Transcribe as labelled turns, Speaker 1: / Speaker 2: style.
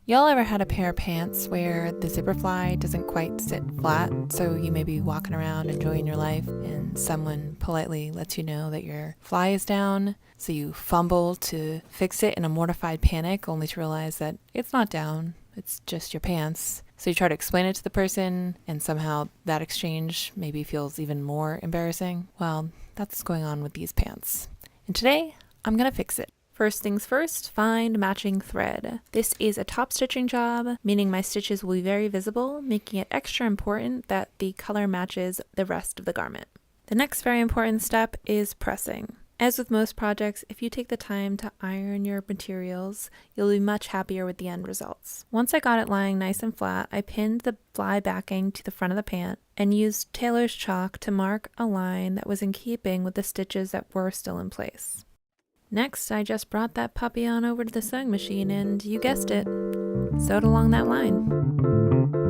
Speaker 1: Y'all ever had a pair of pants where the zipper fly doesn't quite sit flat, so you may be walking around enjoying your life and someone politely lets you know that your fly is down, so you fumble to fix it in a mortified panic only to realize that it's not down, it's just your pants. So you try to explain it to the person and somehow that exchange maybe feels even more embarrassing. Well, that's what's going on with these pants. And today, I'm gonna fix it. First things first, find matching thread. This is a top stitching job, meaning my stitches will be very visible, making it extra important that the color matches the rest of the garment. The next very important step is pressing. As with most projects, if you take the time to iron your materials, you'll be much happier with the end results. Once I got it lying nice and flat, I pinned the fly backing to the front of the pant and used tailor's chalk to mark a line that was in keeping with the stitches that were still in place. Next, I just brought that puppy on over to the sewing machine and, you guessed it, sewed along that line.